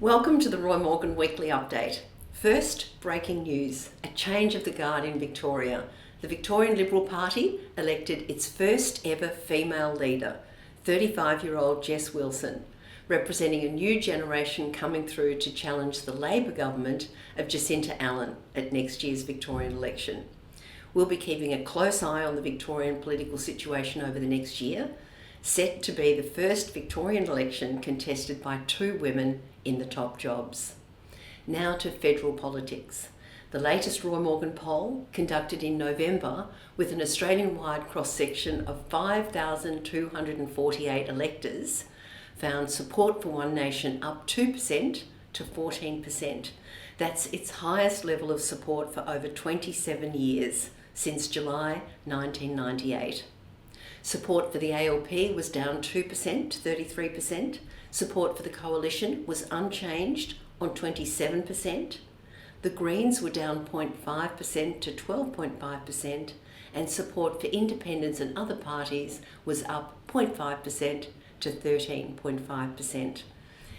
Welcome to the Roy Morgan Weekly Update. First, breaking news, a change of the guard in Victoria. The Victorian Liberal Party elected its first ever female leader, 35-year-old Jess Wilson, representing a new generation coming through to challenge the Labor government of Jacinta Allan at next year's Victorian election. We'll be keeping a close eye on the Victorian political situation over the next year, set to be the first Victorian election contested by two women in the top jobs. Now to federal politics. The latest Roy Morgan poll, conducted in November with an Australian-wide cross-section of 5,248 electors, found support for One Nation up 2% to 14%. That's its highest level of support for over 27 years, since July 1998. Support for the ALP was down 2% to 33%. Support for the Coalition was unchanged on 27%. The Greens were down 0.5% to 12.5%, and support for independents and other parties was up 0.5% to 13.5%.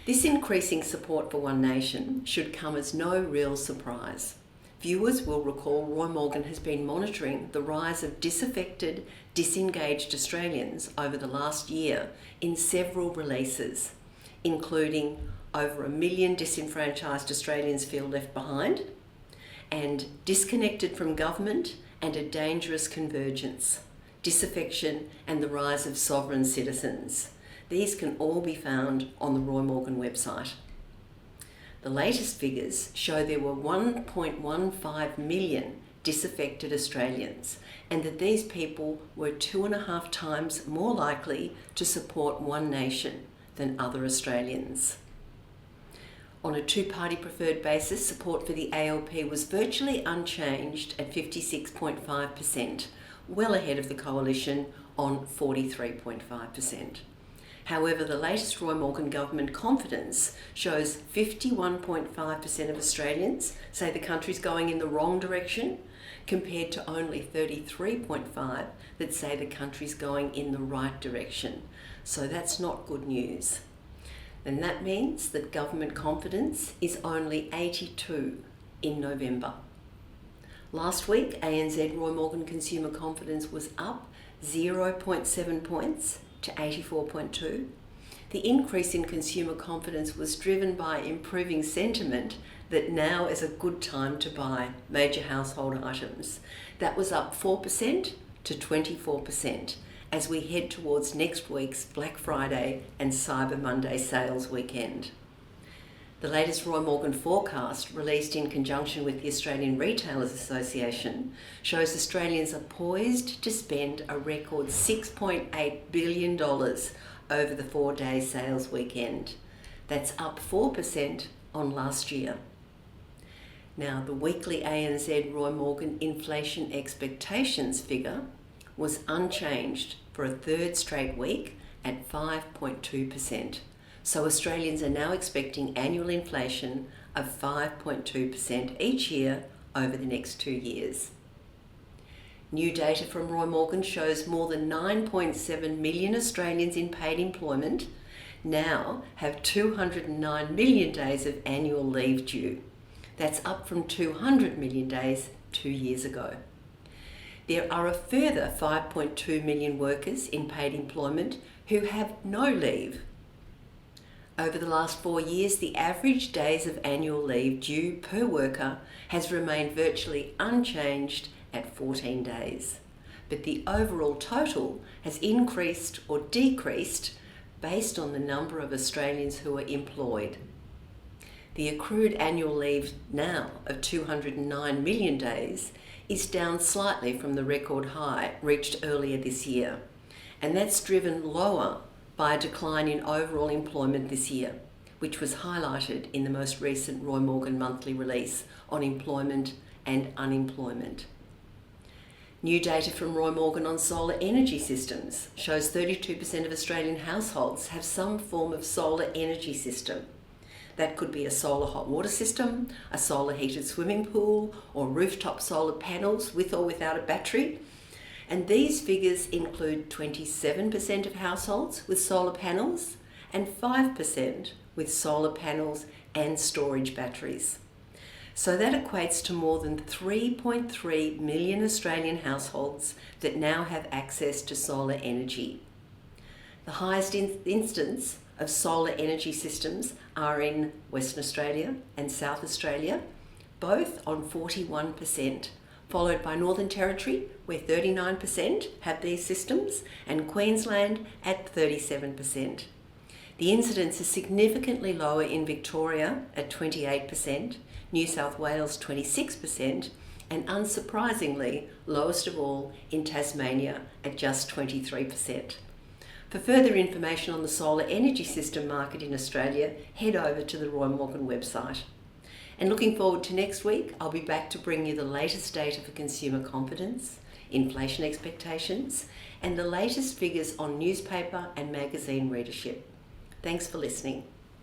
This increasing support for One Nation should come as no real surprise. Viewers will recall Roy Morgan has been monitoring the rise of disaffected, disengaged Australians over the last year in several releases, including over 1 million disenfranchised Australians feel left behind, and disconnected from government and a dangerous convergence, disaffection and the rise of sovereign citizens. These can all be found on the Roy Morgan website. The latest figures show there were 1.15 million disaffected Australians, and that these people were 2.5 times more likely to support One Nation than other Australians. On a two-party preferred basis, support for the ALP was virtually unchanged at 56.5%, well ahead of the Coalition on 43.5%. However, the latest Roy Morgan government confidence shows 51.5% of Australians say the country's going in the wrong direction, compared to only 33.5% that say the country's going in the right direction. So that's not good news. And that means that government confidence is only 82 in November. Last week, ANZ Roy Morgan consumer confidence was up 0.7 points to 84.2. The increase in consumer confidence was driven by improving sentiment that now is a good time to buy major household items. That was up 4% to 24% as we head towards next week's Black Friday and Cyber Monday sales weekend. The latest Roy Morgan forecast, released in conjunction with the Australian Retailers Association, shows Australians are poised to spend a record $6.8 billion over the 4-day sales weekend. That's up 4% on last year. Now, the weekly ANZ Roy Morgan inflation expectations figure was unchanged for a third straight week at 5.2%. So Australians are now expecting annual inflation of 5.2% each year over the next 2 years. New data from Roy Morgan shows more than 9.7 million Australians in paid employment now have 209 million days of annual leave due. That's up from 200 million days 2 years ago. There are a further 5.2 million workers in paid employment who have no leave. Over the last 4 years, the average days of annual leave due per worker has remained virtually unchanged at 14 days. But the overall total has increased or decreased based on the number of Australians who are employed. The accrued annual leave now of 209 million days is down slightly from the record high reached earlier this year, and that's driven lower by a decline in overall employment this year, which was highlighted in the most recent Roy Morgan monthly release on employment and unemployment. New data from Roy Morgan on solar energy systems shows 32% of Australian households have some form of solar energy system. That could be a solar hot water system, a solar heated swimming pool, or rooftop solar panels with or without a battery. And these figures include 27% of households with solar panels and 5% with solar panels and storage batteries. So that equates to more than 3.3 million Australian households that now have access to solar energy. The highest instance of solar energy systems are in Western Australia and South Australia, both on 41%, followed by Northern Territory, where 39% have these systems, and Queensland at 37%. The incidence is significantly lower in Victoria at 28%, New South Wales 26%, and unsurprisingly, lowest of all in Tasmania at just 23%. For further information on the solar energy system market in Australia, head over to the Roy Morgan website. And looking forward to next week, I'll be back to bring you the latest data for consumer confidence, inflation expectations, and the latest figures on newspaper and magazine readership. Thanks for listening.